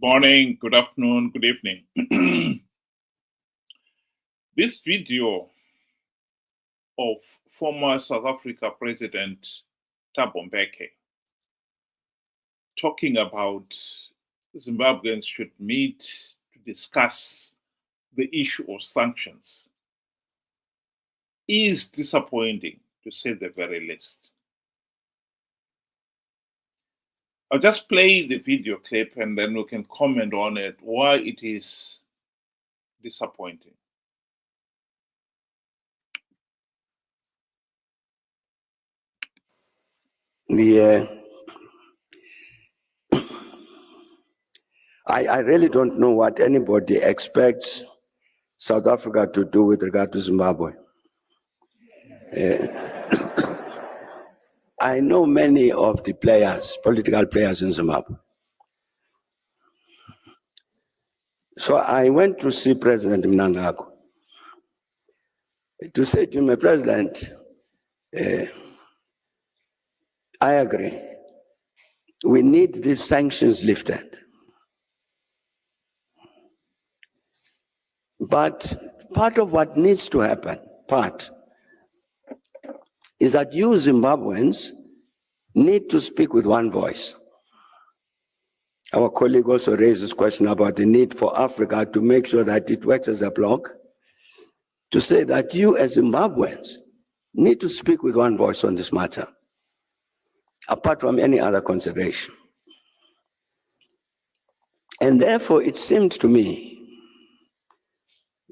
morning, good afternoon, good evening. This video of former South Africa President Thabo Mbeki talking about Zimbabweans should meet to discuss the issue of sanctions is disappointing, to say the very least. I'll just play the video clip and then we can comment on it, why it is disappointing. I really don't know what anybody expects South Africa to do with regard to Zimbabwe. I know many of the players, political players in Zimbabwe. So I went to see President Mbeki to say to him, President, I agree. We need these sanctions lifted. But part of what needs to happen, is that you Zimbabweans need to speak with one voice. Our colleague also raised this question about the need for Africa to make sure that it works as a bloc, to say that you as Zimbabweans need to speak with one voice on this matter, apart from any other consideration. And therefore, it seemed to me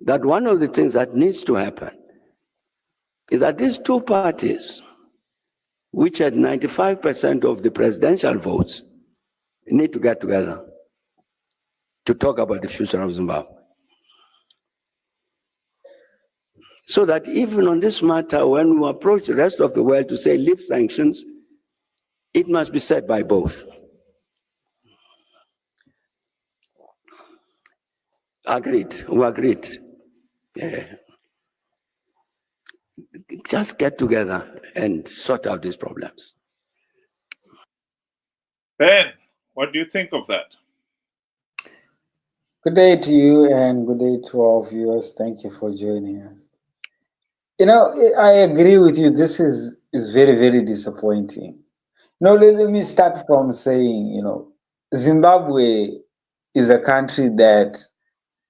that one of the things that needs to happen is that these two parties, which had 95% of the presidential votes, need to get together to talk about the future of Zimbabwe. So that even on this matter, when we approach the rest of the world to say lift sanctions, it must be said by both. Agreed, we agreed. Just get together and sort out these problems. Ben, what do you think of that? Good day to you and good day to our viewers. Thank you for joining us. You know, I agree with you. This is very, very disappointing. Now, let me start from saying, Zimbabwe is a country that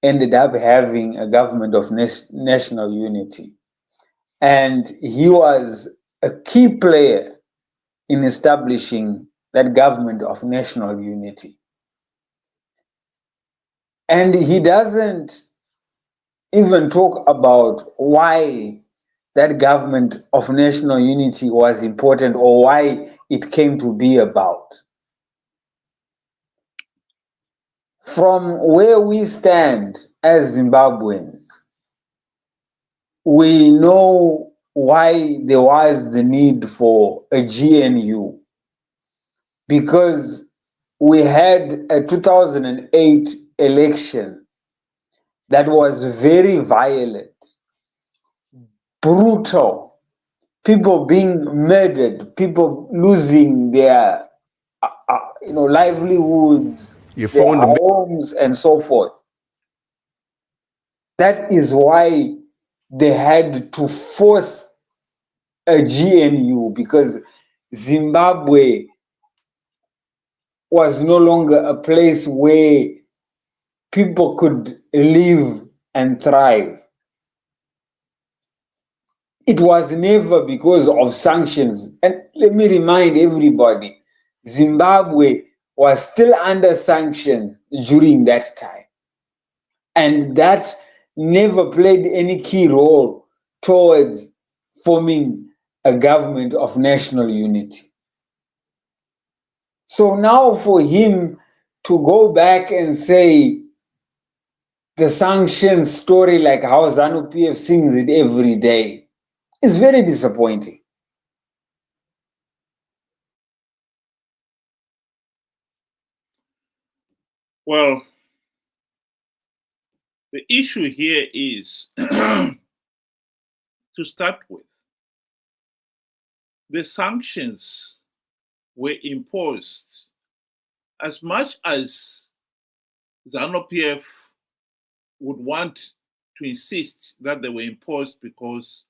ended up having a government of national unity. And he was a key player in establishing that government of national unity. And he doesn't even talk about why that government of national unity was important or why it came to be about. From where we stand as Zimbabweans, we know why there was the need for a GNU, because we had a 2008 election that was very violent, brutal, people being murdered, people losing their livelihoods, their homes, and so forth. That is why they had to force a GNU, because Zimbabwe was no longer a place where people could live and thrive. It was never because of sanctions. And let me remind everybody, Zimbabwe was still under sanctions during that time. And that never played any key role towards forming a government of national unity. So now for him to go back and say the sanctions story, like how Zanu PF sings it every day, is very disappointing. Well, the issue here is, to start with, the sanctions were imposed as much as Zanu PF would want to insist that they were imposed because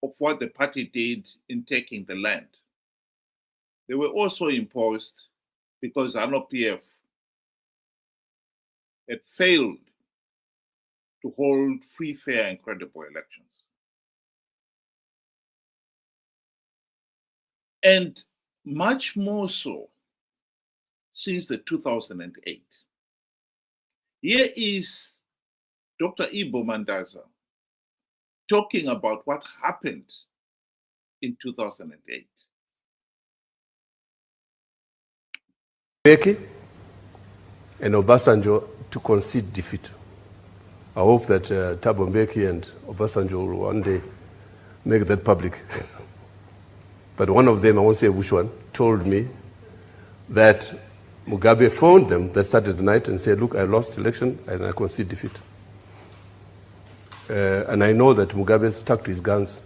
of what the party did in taking the land. They were also imposed because Zanu PF had failed to hold free, fair, and credible elections. And much more so since the 2008. Here is Dr. Ibo Mandaza talking about what happened in 2008. Mbeki and Obasanjo to concede defeat. I hope that Thabo Mbeki and Obasanjo will one day make that public. But one of them, I won't say which one, told me that Mugabe phoned them that Saturday night and said, look, I lost election and I concede defeat. And I know that Mugabe stuck to his guns,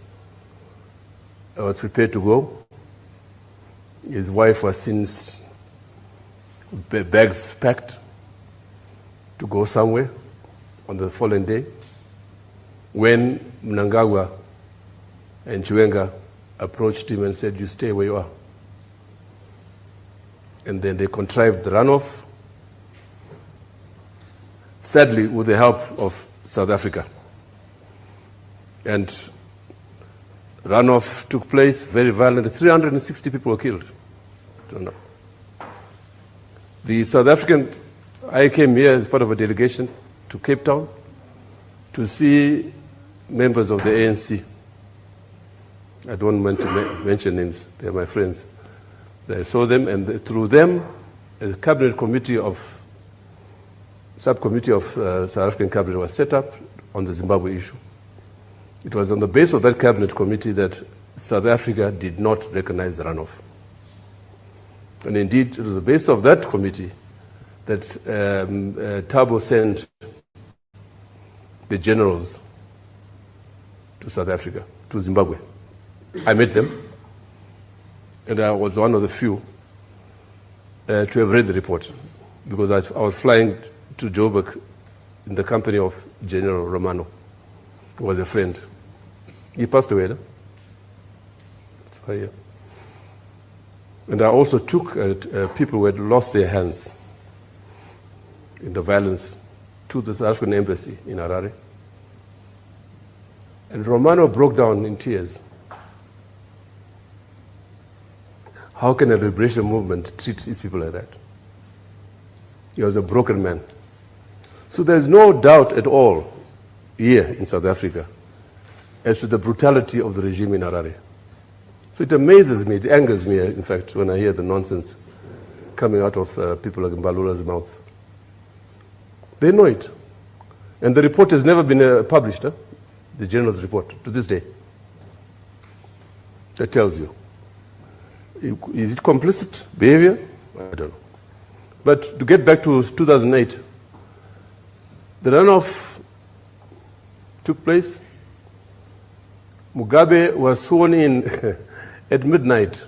was prepared to go. His wife was since bags packed to go somewhere on the following day when Mnangagwa and Chiwenga approached him and said, you stay where you are. And then they contrived the runoff, sadly with the help of South Africa. And runoff took place, very violent. 360 people were killed. I don't know. The South African, I came here as part of a delegation to Cape Town to see members of the ANC. I don't want to mention names, they're my friends. I saw them, and through them, a cabinet committee subcommittee of South African cabinet was set up on the Zimbabwe issue. It was on the basis of that cabinet committee that South Africa did not recognize the runoff. And indeed, it was the basis of that committee that Thabo sent the generals to South Africa, to Zimbabwe. I met them, and I was one of the few to have read the report, because I was flying to Joburg in the company of General Romano, who was a friend. He passed away, no? So, yeah. And I also took people who had lost their hands in the violence to the South African embassy in Harare. And Romano broke down in tears. How can a liberation movement treat its people like that? He was a broken man. So there's no doubt at all here in South Africa as to the brutality of the regime in Harare. So it amazes me, it angers me, in fact, when I hear the nonsense coming out of people like Mbalula's mouth. They know it. And the report has never been published, the general's report, to this day. That tells you. Is it complicit behavior? I don't know. But to get back to 2008, the runoff took place. Mugabe was sworn in at midnight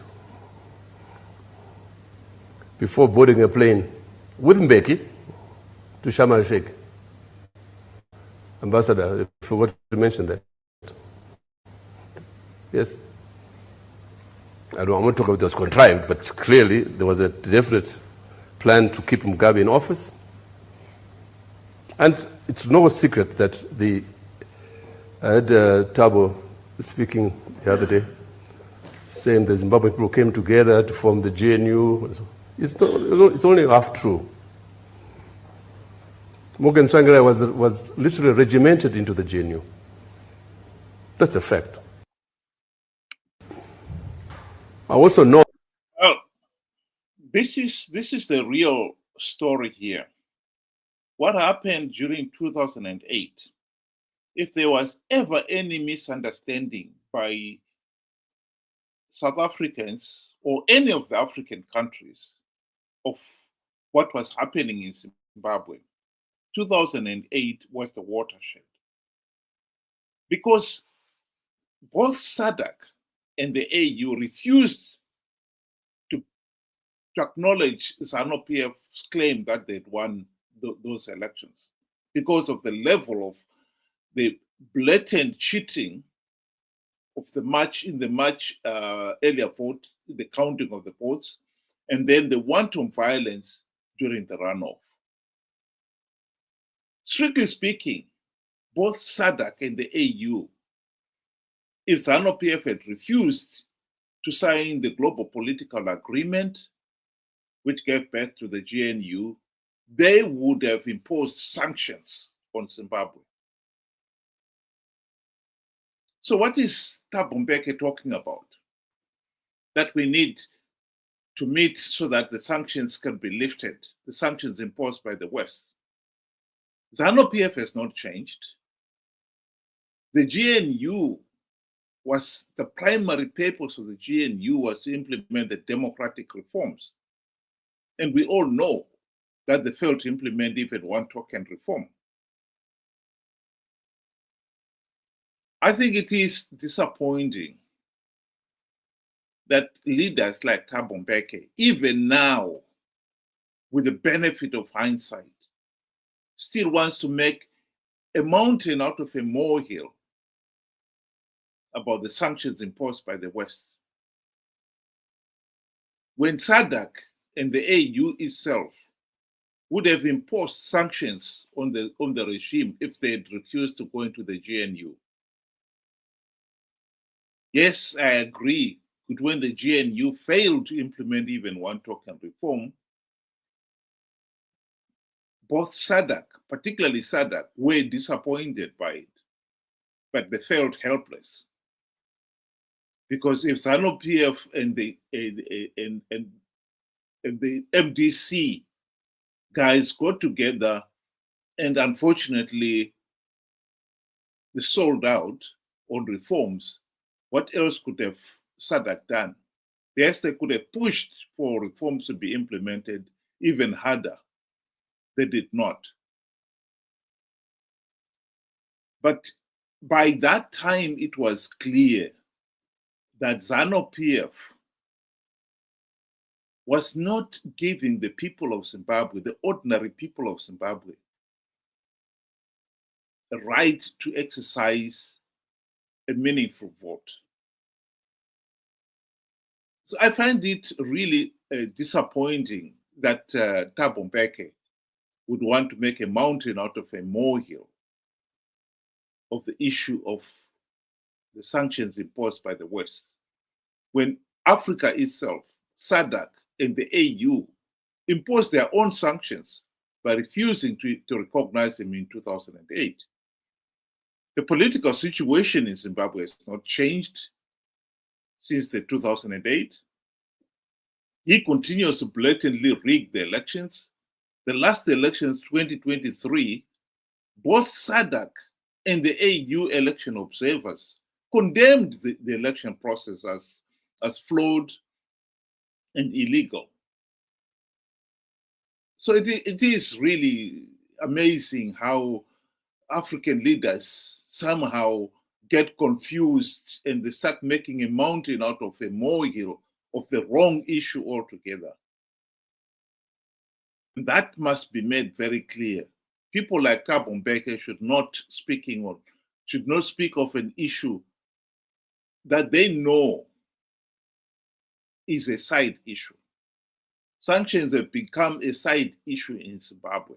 before boarding a plane with Mbeki to Sharm el-Sheikh. Ambassador, I forgot to mention that. Yes. I don't want to talk about it was contrived, but clearly there was a definite plan to keep Mugabe in office. And it's no secret that I had Thabo speaking the other day, saying the Zimbabwean people came together to form the GNU. It's only half true. Morgan Tsvangirai was literally regimented into the GNU. That's a fact. I also know. Well, this is the real story here. What happened during 2008? If there was ever any misunderstanding by South Africans or any of the African countries of what was happening in Zimbabwe, 2008 was the watershed. Because both SADC and the AU refused to acknowledge Zanu PF's claim that they'd won those elections because of the level of the blatant cheating of the much earlier vote, the counting of the votes, and then the wanton violence during the runoff. Strictly speaking, both SADC and the AU, if Zanu PF had refused to sign the global political agreement, which gave birth to the GNU, they would have imposed sanctions on Zimbabwe. So what is Thabo Mbeki talking about? That we need to meet so that the sanctions can be lifted, the sanctions imposed by the West. Zanu PF has not changed. The GNU was, the primary purpose of the GNU was to implement the democratic reforms. And we all know that they failed to implement even one token reform. I think it is disappointing that leaders like Thabo Mbeki, even now, with the benefit of hindsight, still wants to make a mountain out of a molehill about the sanctions imposed by the West. When SADC and the AU itself would have imposed sanctions on the regime if they had refused to go into the GNU. Yes, I agree that when the GNU failed to implement even one token reform, both SADC, particularly SADC, were disappointed by it, but they felt helpless. Because if Zanu PF and the MDC guys got together and unfortunately they sold out on reforms, what else could have SADC done? Yes, they could have pushed for reforms to be implemented even harder. They did not. But by that time, it was clear that Zanu PF was not giving the people of Zimbabwe, the ordinary people of Zimbabwe, the right to exercise a meaningful vote. So I find it really disappointing that Thabo Mbeki would want to make a mountain out of a molehill of the issue of the sanctions imposed by the West, when Africa itself, SADC, and the AU imposed their own sanctions by refusing to recognize them in 2008. The political situation in Zimbabwe has not changed since the 2008. He continues to blatantly rig the elections. The last elections, 2023, both SADC and the AU election observers condemned the election process as flawed and illegal. So it is really amazing how African leaders somehow get confused and they start making a mountain out of a molehill of the wrong issue altogether. And that must be made very clear. People like Thabo Mbeki should not speak of an issue that they know is a side issue. Sanctions have become a side issue in Zimbabwe.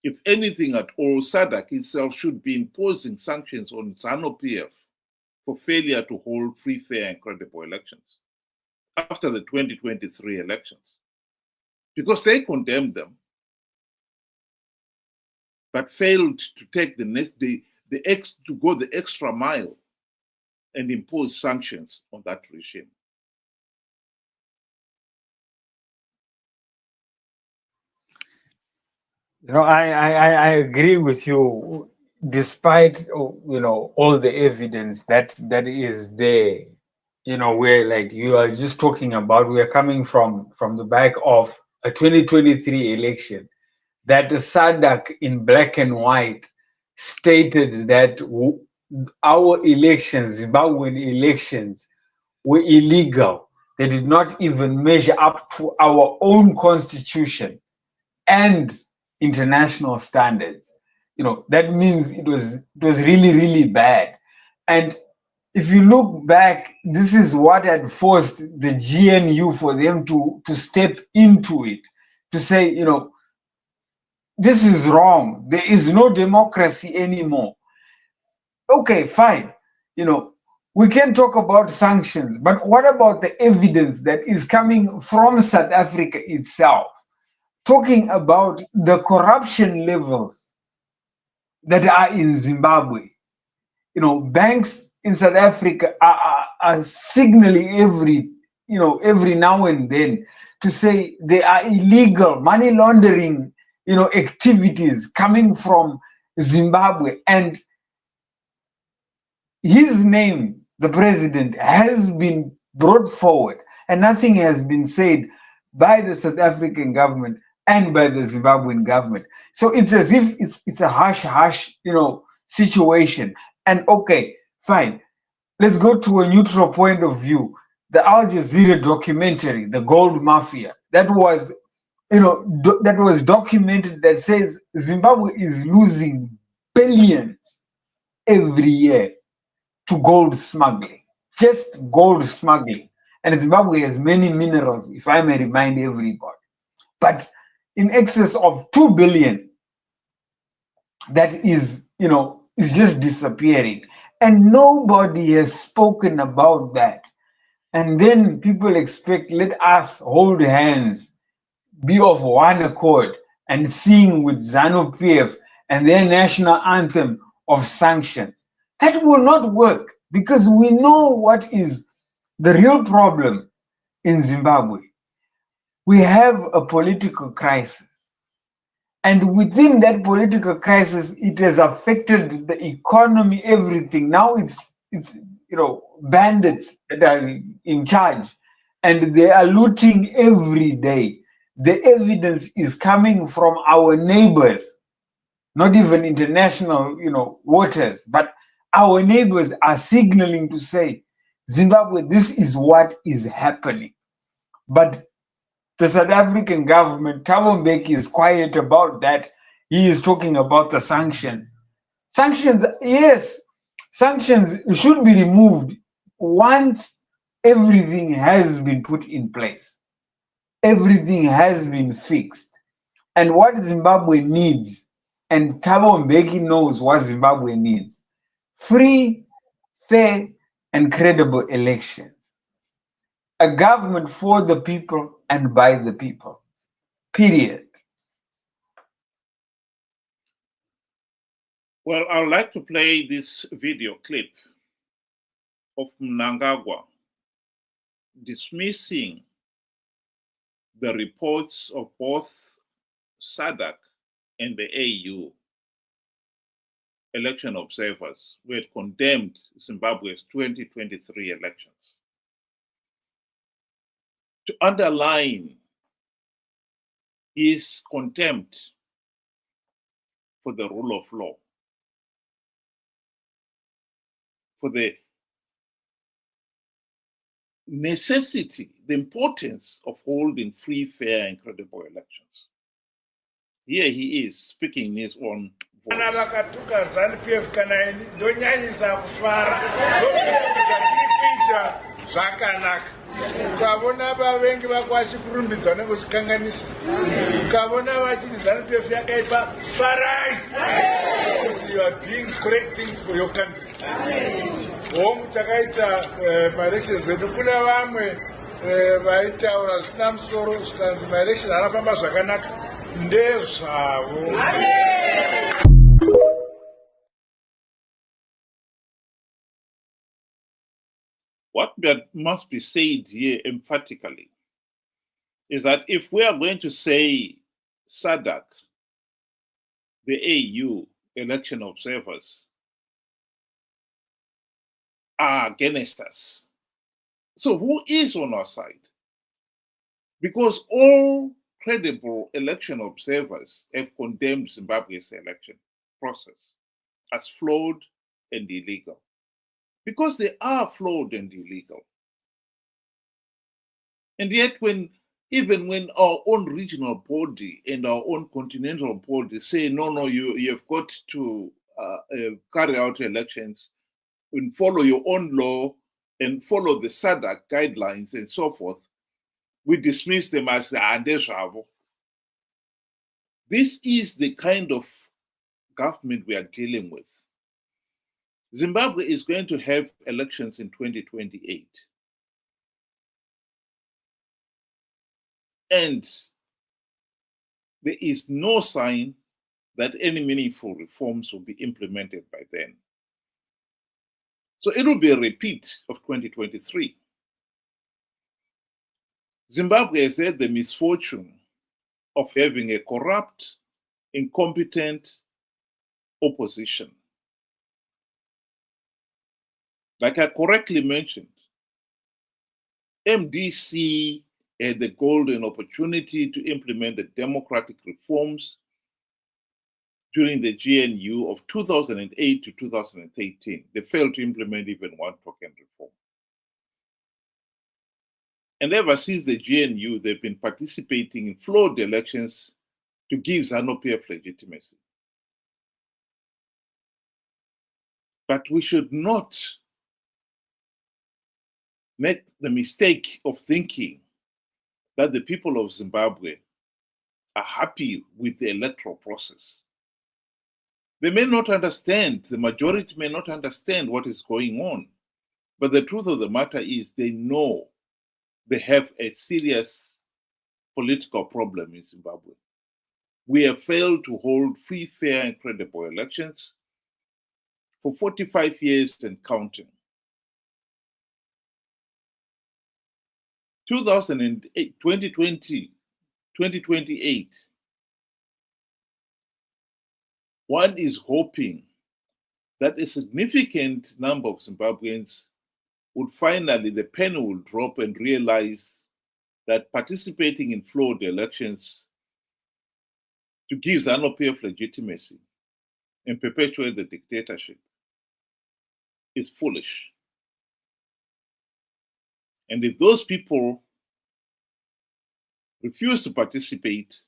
If anything at all, SADC itself should be imposing sanctions on Zanu PF for failure to hold free, fair, and credible elections after the 2023 elections, because they condemned them, but failed to take to go the extra mile and impose sanctions on that regime. You know, I agree with you, despite all the evidence that is there. Where like you are just talking about, we are coming from the back of a 2023 election that the SADC in black and white stated that our elections, Zimbabwean elections, were illegal. they did not even measure up to our own constitution and international standards. That means it was really, really bad. And if you look back, this is what had forced the GNU for them to step into it, to say, this is wrong. There is no democracy anymore. Okay, fine. We can talk about sanctions, but what about the evidence that is coming from South Africa itself, talking about the corruption levels that are in Zimbabwe? Banks in South Africa are signaling every now and then to say they are illegal money laundering, activities coming from Zimbabwe. And his name, the president, has been brought forward, and nothing has been said by the South African government and by the Zimbabwean government. So it's as if it's a hush, situation. And okay, fine. Let's go to a neutral point of view. The Al Jazeera documentary, The Gold Mafia, that was documented, that says Zimbabwe is losing billions every year to gold smuggling, just gold smuggling. And Zimbabwe has many minerals, if I may remind everybody. But in excess of 2 billion, that is just disappearing. And nobody has spoken about that. And then people expect, let us hold hands, be of one accord, and sing with Zanu PF and their national anthem of sanctions. That will not work, because we know what is the real problem in Zimbabwe. We have a political crisis. And within that political crisis, it has affected the economy, everything. Now it's bandits that are in charge, and they are looting every day. The evidence is coming from our neighbors, not even international, waters, but our neighbors are signaling to say, Zimbabwe, this is what is happening. But the South African government, Thabo Mbeki, is quiet about that. He is talking about the sanctions. Sanctions, yes, sanctions should be removed once everything has been put in place. Everything has been fixed. And what Zimbabwe needs, and Thabo Mbeki knows what Zimbabwe needs: free, fair, and credible elections. A government for the people and by the people. Period. Well, I would like to play this video clip of Mnangagwa dismissing the reports of both SADC and the AU election observers who had condemned Zimbabwe's 2023 elections, to underline his contempt for the rule of law, for the necessity, the importance of holding free, fair, and credible elections. Here he is speaking in his own voice. Vakatuka Zanu PF kana ini ndonyanyisa kufara zvakanaka. Ukavona vavengi vakwashi kurumbidza nekuchikanganisa, ukavona vachiti Zanu PF yakaipa, farai. You are doing correct things for your country. Hongu takaita maelections edu, kuna vamwe vaitaura zvisina musoro zvikanzi maelections anafamba zvakanaka, ndezvavo. What must be said here emphatically is that if we are going to say SADC, the AU election observers, are against us, so who is on our side? Because all credible election observers have condemned Zimbabwe's election process as flawed and illegal. Because they are flawed and illegal. And yet, even when our own regional body and our own continental body say, no, you have got to carry out elections and follow your own law and follow the SADC guidelines and so forth, we dismiss them as the andeshavo. This is the kind of government we are dealing with. Zimbabwe is going to have elections in 2028. And there is no sign that any meaningful reforms will be implemented by then. So it will be a repeat of 2023. Zimbabwe has had the misfortune of having a corrupt, incompetent opposition. Like I correctly mentioned, MDC had the golden opportunity to implement the democratic reforms during the GNU of 2008 to 2013. They failed to implement even one token reform. And ever since the GNU, they've been participating in flawed elections to give Zanu PF legitimacy. But we should not make the mistake of thinking that the people of Zimbabwe are happy with the electoral process. They may not understand, the majority may not understand what is going on, but the truth of the matter is they know they have a serious political problem in Zimbabwe. We have failed to hold free, fair, and credible elections for 45 years and counting. 2028, one is hoping that a significant number of Zimbabweans would finally, the penny will drop and realize that participating in flawed elections to give Zanu PF legitimacy and perpetuate the dictatorship is foolish. And if those people refuse to participate,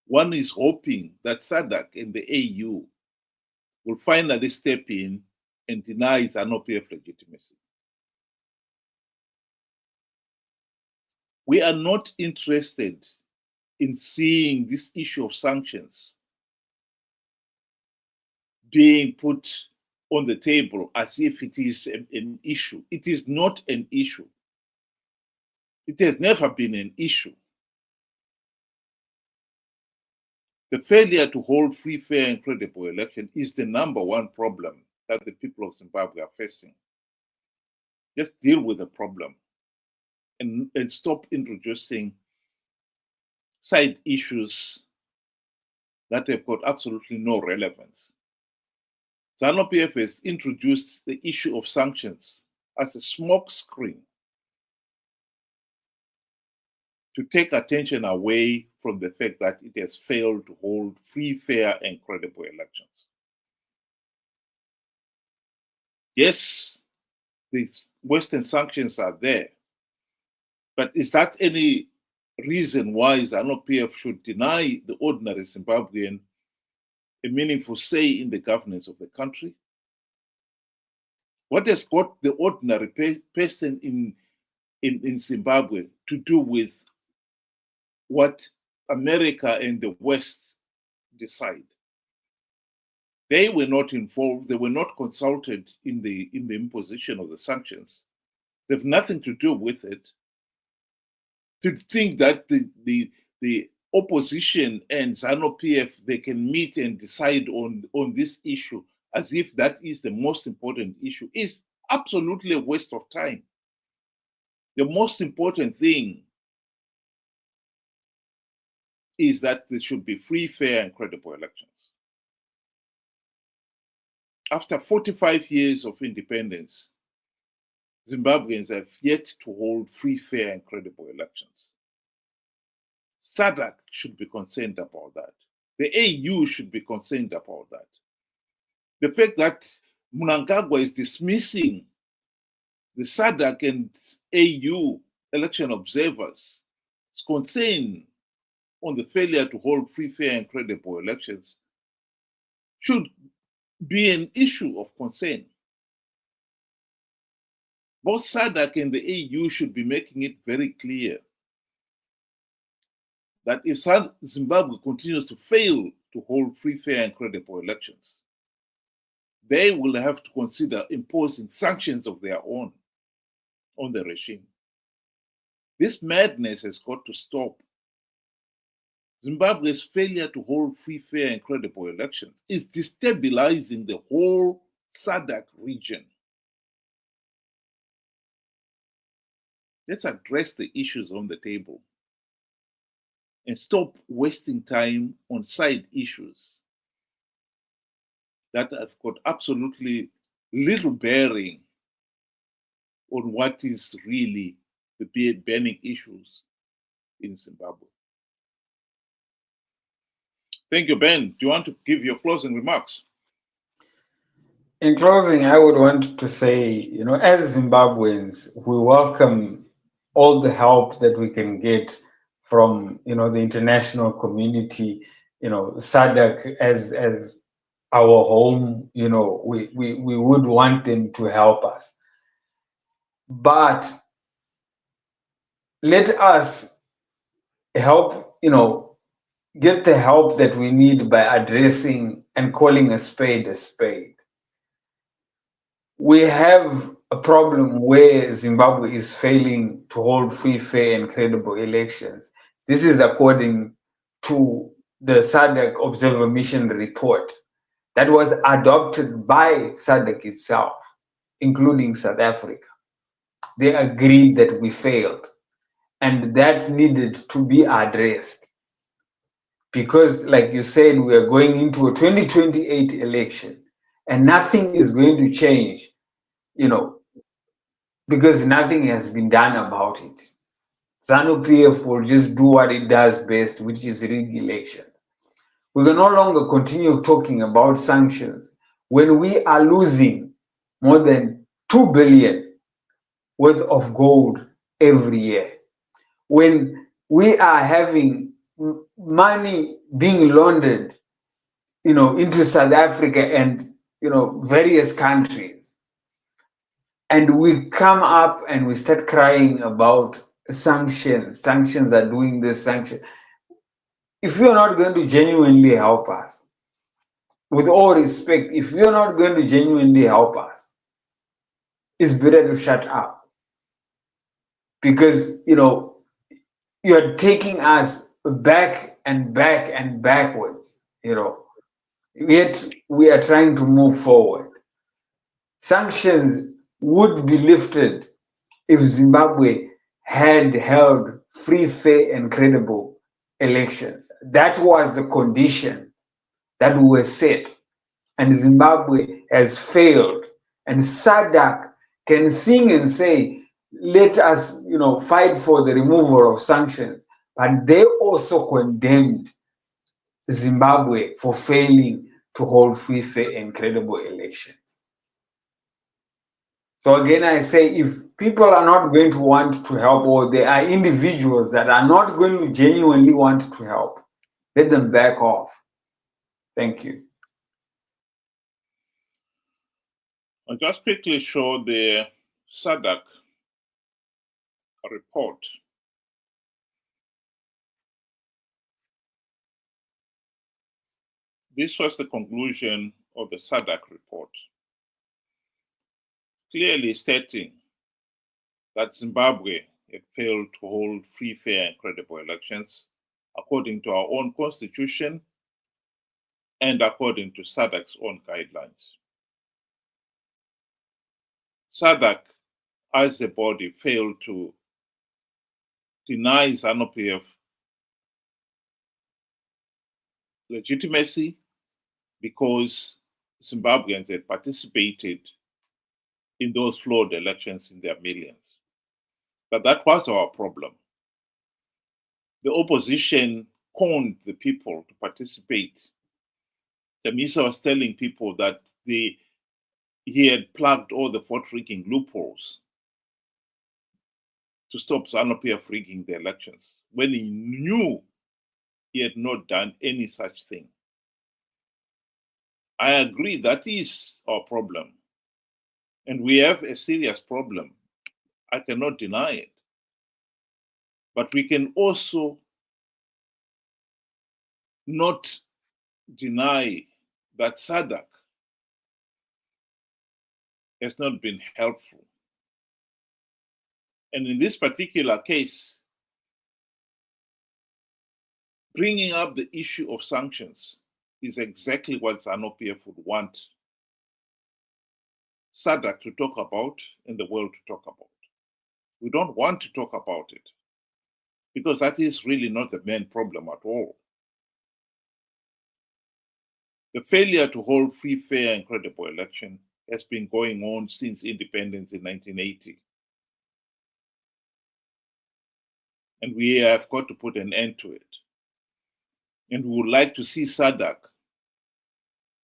one is hoping that SADC and the AU will finally step in and deny Zanu PF legitimacy. We are not interested in seeing this issue of sanctions being put on the table as if it is an issue. It is not an issue. It has never been an issue. The failure to hold free, fair, and credible election is the number one problem that the people of Zimbabwe are facing. Just deal with the problem and stop introducing side issues that have got absolutely no relevance. Zanu PF has introduced the issue of sanctions as a smokescreen to take attention away from the fact that it has failed to hold free, fair, and credible elections. Yes, these Western sanctions are there, but is that any reason why Zanu PF should deny the ordinary Zimbabwean a meaningful say in the governance of the country? What has got the ordinary person in Zimbabwe to do with what America and the West decide? They were not involved, they were not consulted in the imposition of the sanctions. They have nothing to do with it. To think that the opposition and Zanu PF, they can meet and decide on this issue as if that is the most important issue is absolutely a waste of time. The most important thing is that there should be free, fair, and credible elections. After 45 years of independence, Zimbabweans have yet to hold free, fair, and credible elections. SADC should be concerned about that. The AU should be concerned about that. The fact that Mnangagwa is dismissing the SADC and AU election observers' concern on the failure to hold free, fair, and credible elections should be an issue of concern. Both SADC and the AU should be making it very clear that if Zimbabwe continues to fail to hold free, fair, and credible elections, they will have to consider imposing sanctions of their own on the regime. This madness has got to stop. Zimbabwe's failure to hold free, fair, and credible elections is destabilizing the whole SADC region. Let's address the issues on the table and stop wasting time on side issues that have got absolutely little bearing on what is really the burning issues in Zimbabwe. Thank you, Ben. Do you want to give your closing remarks? In closing, I would want to say, as Zimbabweans, we welcome all the help that we can get from, the international community, SADC as our home, we would want them to help us. But let us help, get the help that we need by addressing and calling a spade a spade. We have a problem where Zimbabwe is failing to hold free, fair, and credible elections. This is according to the SADC Observer Mission report that was adopted by SADC itself, including South Africa. They agreed that we failed, and that needed to be addressed. Because, like you said, we are going into a 2028 election, and nothing is going to change, because nothing has been done about it. Zanu PF will just do what it does best, which is rig elections. We can no longer continue talking about sanctions when we are losing more than 2 billion worth of gold every year. When we are having money being laundered, into South Africa and, various countries. And we come up and we start crying about sanctions. Sanctions are doing this, sanctions. If you're not going to genuinely help us, with all respect, if you're not going to genuinely help us, it's better to shut up. Because, you're taking us back and back and backwards, Yet we are trying to move forward. Sanctions would be lifted if Zimbabwe had held free, fair, and credible elections. That was the condition that were set, and Zimbabwe has failed. And SADC can sing and say, let us, fight for the removal of sanctions, but they also condemned Zimbabwe for failing to hold free, fair, and credible elections. So again, I say, if people are not going to want to help, or there are individuals that are not going to genuinely want to help, let them back off. Thank you. I'll just quickly show the SADC report. This was the conclusion of the SADC report, clearly stating that Zimbabwe had failed to hold free, fair, and credible elections according to our own constitution and according to SADC's own guidelines. SADC, as a body, failed to deny Zanu PF legitimacy because Zimbabweans had participated in those flawed elections in their millions. But that was our problem. The opposition conned the people to participate. Chamisa was telling people that he had plugged all the vote-rigging loopholes. to stop Zanu PF rigging the elections when he knew he had not done any such thing. I agree that is our problem. And we have a serious problem. I cannot deny it. But we can also not deny that SADC has not been helpful. And in this particular case, bringing up the issue of sanctions is exactly what Zanu PF would want SADC to talk about and the world to talk about. We don't want to talk about it because that is really not the main problem at all. The failure to hold free, fair, and credible election has been going on since independence in 1980. And we have got to put an end to it. And we would like to see SADC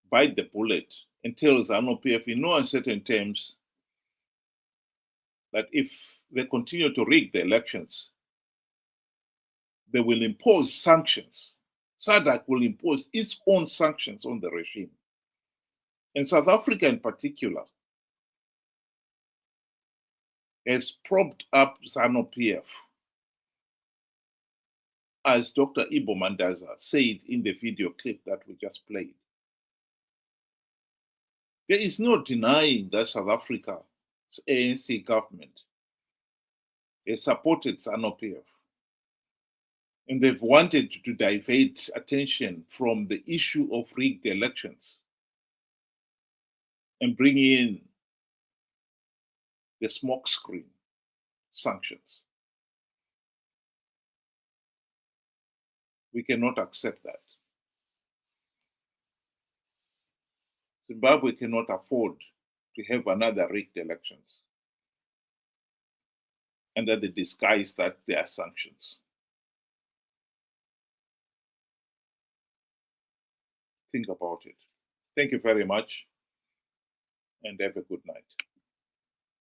bite the bullet and tell Zanu PF in no uncertain terms that if they continue to rig the elections, they will impose sanctions. SADC will impose its own sanctions on the regime. And South Africa in particular has propped up Zanu PF. As Dr. Ibo Mandaza said in the video clip that we just played. There is no denying that South Africa's ANC government has supported Zanu PF. And they've wanted to divert attention from the issue of rigged elections and bring in the smokescreen sanctions. We cannot accept that. Zimbabwe cannot afford to have another rigged elections under the disguise that there are sanctions. Think about it. Thank you very much and have a good night.